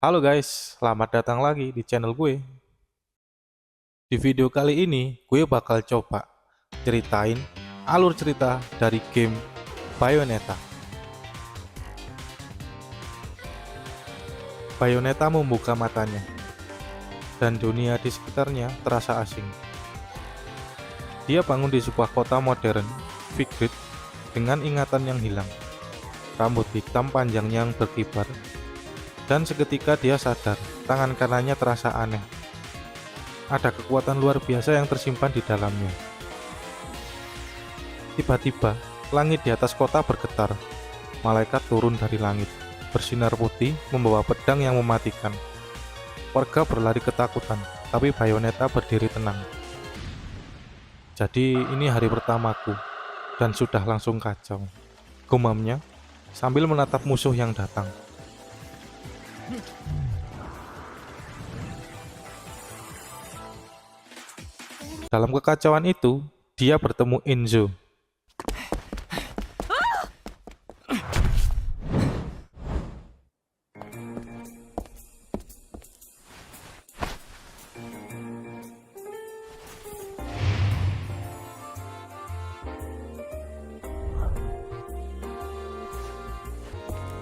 Halo guys, selamat datang lagi di channel gue. Di video kali ini, gue bakal coba ceritain alur cerita dari game Bayonetta. Bayonetta membuka matanya, dan dunia di sekitarnya terasa asing. Dia bangun di sebuah kota modern, Vigrid, dengan ingatan yang hilang. Rambut hitam panjangnya yang berkibar, dan seketika dia sadar, tangan kanannya terasa aneh. Ada kekuatan luar biasa yang tersimpan di dalamnya. Tiba-tiba, langit di atas kota bergetar. Malaikat turun dari langit, bersinar putih, membawa pedang yang mematikan. Warga berlari ketakutan, tapi Bayonetta berdiri tenang. Jadi ini hari pertamaku, dan sudah langsung kacau, gumamnya sambil menatap musuh yang datang. Dalam kekacauan itu, dia bertemu Enzo.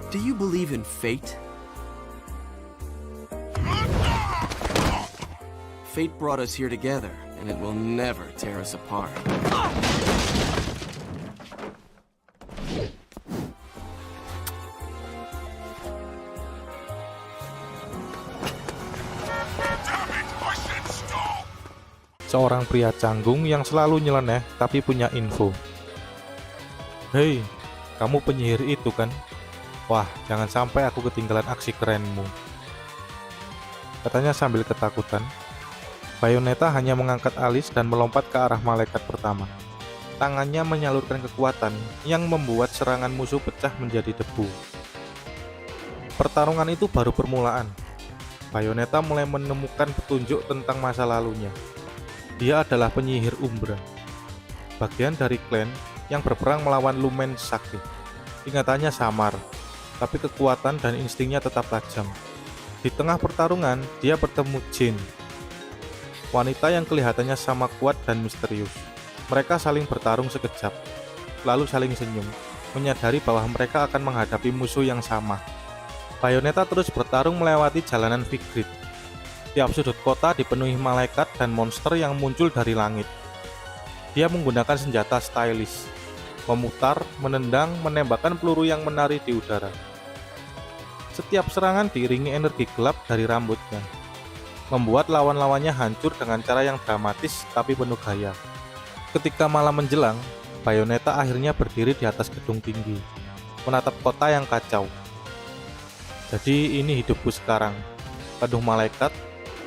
Do you believe in fate? Fate brought us here together, and it will never tear us apart. Seorang pria canggung yang selalu nyeleneh tapi punya info. Hei, kamu penyihir itu kan? Wah, jangan sampai aku ketinggalan aksi kerenmu, katanya sambil ketakutan. Bayonetta hanya mengangkat alis dan melompat ke arah malaikat pertama. Tangannya menyalurkan kekuatan yang membuat serangan musuh pecah menjadi debu. Pertarungan itu baru permulaan. Bayonetta mulai menemukan petunjuk tentang masa lalunya. Dia adalah penyihir Umbra, bagian dari klan yang berperang melawan Lumen Sakti. Ingatannya samar, tapi kekuatan dan instingnya tetap tajam. Di tengah pertarungan, dia bertemu Jin, wanita yang kelihatannya sama kuat dan misterius. Mereka saling bertarung sekejap, lalu saling senyum, menyadari bahwa mereka akan menghadapi musuh yang sama. Bayonetta terus bertarung melewati jalanan Vigrid. Tiap sudut kota dipenuhi malaikat dan monster yang muncul dari langit. Dia menggunakan senjata stylish, memutar, menendang, menembakkan peluru yang menari di udara. Setiap serangan diiringi energi gelap dari rambutnya, membuat lawan-lawannya hancur dengan cara yang dramatis tapi penuh gaya. Ketika malam menjelang, Bayonetta akhirnya berdiri di atas gedung tinggi, menatap kota yang kacau. Jadi ini hidupku sekarang, penuh malaikat,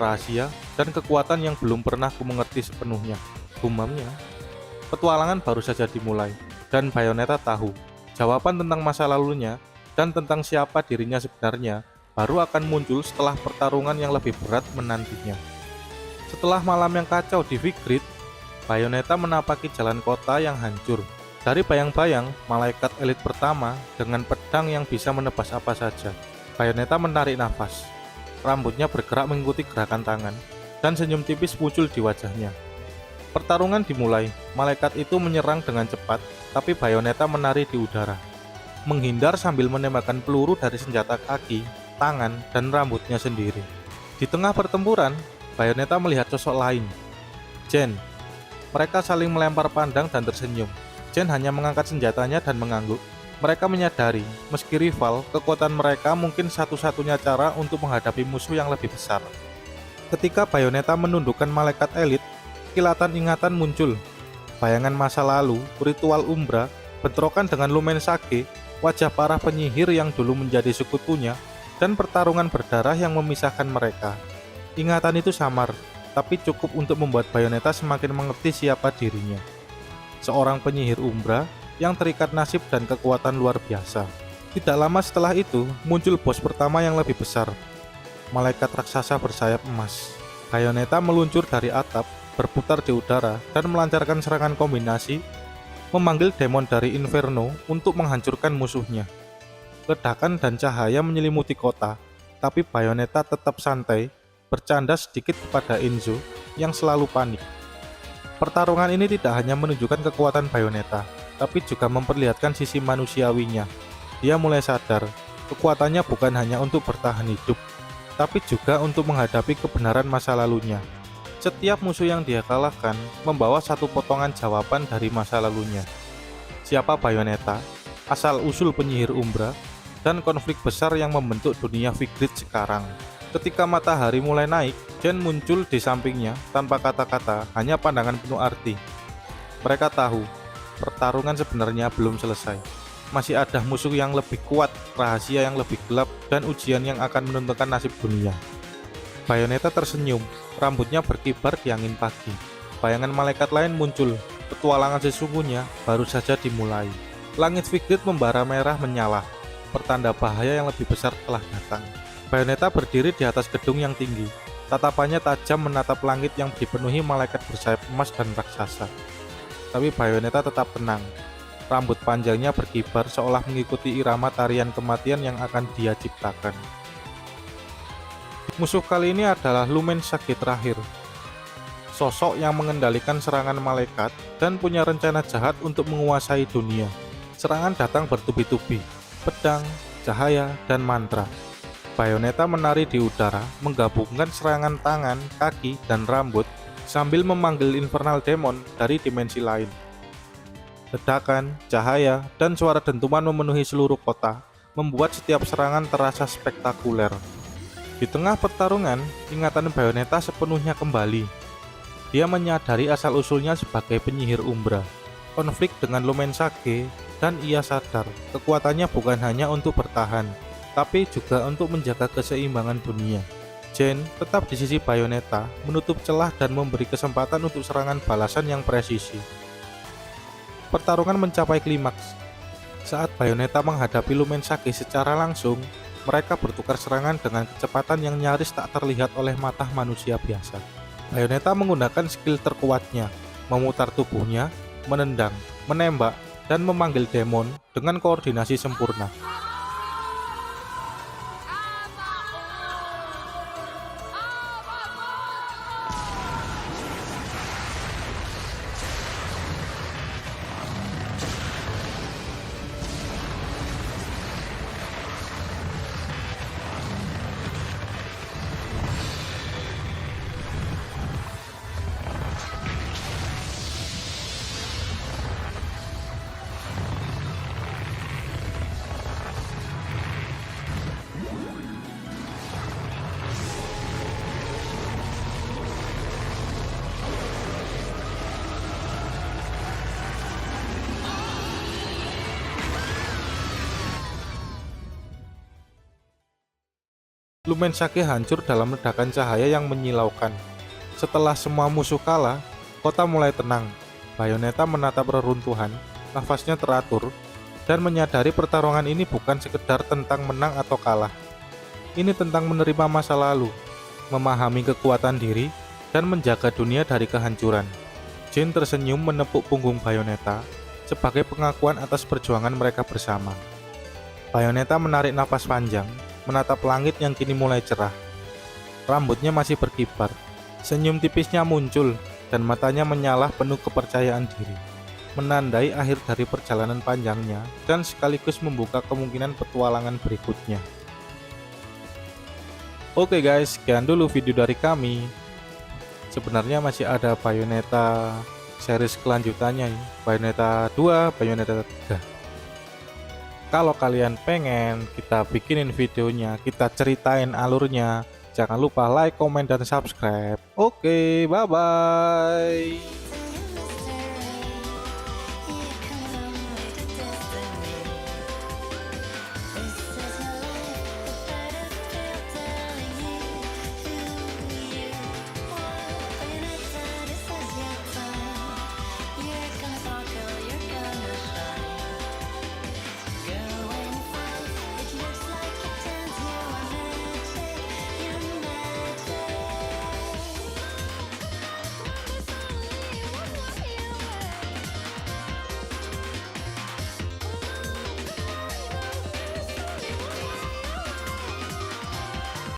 rahasia, dan kekuatan yang belum pernah ku mengerti sepenuhnya, gumamnya. Petualangan baru saja dimulai, dan Bayonetta tahu jawaban tentang masa lalunya dan tentang siapa dirinya sebenarnya baru akan muncul setelah pertarungan yang lebih berat menantinya. Setelah malam yang kacau di Vigrid, Bayonetta menapaki jalan kota yang hancur. Dari bayang-bayang malaikat elit pertama dengan pedang yang bisa menebas apa saja, Bayonetta menarik nafas. Rambutnya bergerak mengikuti gerakan tangan, dan senyum tipis muncul di wajahnya. Pertarungan dimulai, malaikat itu menyerang dengan cepat, tapi Bayonetta menari di udara, menghindar sambil menembakkan peluru dari senjata kaki, tangan, dan rambutnya sendiri. Di tengah pertempuran, Bayonetta melihat sosok lain, Jen. Mereka saling melempar pandang dan tersenyum. Jen hanya mengangkat senjatanya dan mengangguk. Mereka menyadari, meski rival, kekuatan mereka mungkin satu-satunya cara untuk menghadapi musuh yang lebih besar. Ketika Bayonetta menundukkan malaikat elit, kilatan ingatan muncul. Bayangan masa lalu, ritual Umbra, bentrokan dengan Lumen Sage, wajah para penyihir yang dulu menjadi sekutunya, dan pertarungan berdarah yang memisahkan mereka. Ingatan itu samar, tapi cukup untuk membuat Bayonetta semakin mengerti siapa dirinya. Seorang penyihir Umbra yang terikat nasib dan kekuatan luar biasa. Tidak lama setelah itu, muncul bos pertama yang lebih besar, malaikat raksasa bersayap emas. Bayonetta meluncur dari atap, berputar di udara, dan melancarkan serangan kombinasi, memanggil demon dari Inferno untuk menghancurkan musuhnya. Ledakan dan cahaya menyelimuti kota, Tapi Bayonetta tetap santai, bercanda sedikit kepada Enzo yang selalu panik. Pertarungan ini tidak hanya menunjukkan kekuatan Bayonetta, tapi juga memperlihatkan sisi manusiawinya. Dia mulai sadar, kekuatannya bukan hanya untuk bertahan hidup, tapi juga untuk menghadapi kebenaran masa lalunya. Setiap musuh yang dia kalahkan membawa satu potongan jawaban dari masa lalunya. Siapa Bayonetta, asal-usul penyihir Umbra, dan konflik besar yang membentuk dunia Vigrid sekarang. Ketika matahari mulai naik, Jen muncul di sampingnya tanpa kata-kata, hanya pandangan penuh arti. Mereka tahu, pertarungan sebenarnya belum selesai. Masih ada musuh yang lebih kuat, rahasia yang lebih gelap, dan ujian yang akan menentukan nasib dunia. Bayonetta tersenyum, rambutnya berkibar di angin pagi. Bayangan malaikat lain muncul, petualangan sesungguhnya baru saja dimulai. Langit Vigrid membara merah menyala, pertanda bahaya yang lebih besar telah datang. Bayonetta berdiri di atas gedung yang tinggi. Tatapannya tajam menatap langit yang dipenuhi malaikat bersayap emas dan raksasa. Tapi Bayonetta tetap tenang. Rambut panjangnya berkibar seolah mengikuti irama tarian kematian yang akan dia ciptakan. Musuh kali ini adalah Lumen Sage terakhir. Sosok yang mengendalikan serangan malaikat dan punya rencana jahat untuk menguasai dunia. Serangan datang bertubi-tubi, pedang, cahaya, dan mantra. Bayonetta menari di udara, menggabungkan serangan tangan, kaki, dan rambut sambil memanggil infernal demon dari dimensi lain. Ledakan, cahaya, dan suara dentuman memenuhi seluruh kota, membuat setiap serangan terasa spektakuler. Di tengah pertarungan, ingatan Bayonetta sepenuhnya kembali. Dia menyadari asal-usulnya sebagai penyihir Umbra, konflik dengan Lumen Sage, dan ia sadar kekuatannya bukan hanya untuk bertahan, tapi juga untuk menjaga keseimbangan dunia. Jen tetap di sisi Bayonetta, menutup celah dan memberi kesempatan untuk serangan balasan yang presisi. Pertarungan mencapai klimaks. Saat Bayonetta menghadapi Lumen Sage secara langsung, mereka bertukar serangan dengan kecepatan yang nyaris tak terlihat oleh mata manusia biasa. Bayonetta menggunakan skill terkuatnya, memutar tubuhnya, menendang, menembak, dan memanggil demon dengan koordinasi sempurna. Lumen Sage hancur dalam ledakan cahaya yang menyilaukan. Setelah semua musuh kalah, kota mulai tenang. Bayonetta menatap reruntuhan, nafasnya teratur, dan menyadari pertarungan ini bukan sekedar tentang menang atau kalah. Ini tentang menerima masa lalu, memahami kekuatan diri, dan menjaga dunia dari kehancuran. Jen tersenyum menepuk punggung Bayonetta sebagai pengakuan atas perjuangan mereka bersama. Bayonetta menarik napas panjang, menatap langit yang kini mulai cerah. Rambutnya masih berkibar, senyum tipisnya muncul, dan matanya menyala penuh kepercayaan diri, menandai akhir dari perjalanan panjangnya dan sekaligus membuka kemungkinan petualangan berikutnya. Oke guys, sekian dulu video dari kami. Sebenarnya masih ada Bayonetta series kelanjutannya, Bayonetta 2, Bayonetta 3. Kalau kalian pengen kita bikinin videonya, kita ceritain alurnya, jangan lupa like, komen, dan subscribe. Oke, bye-bye.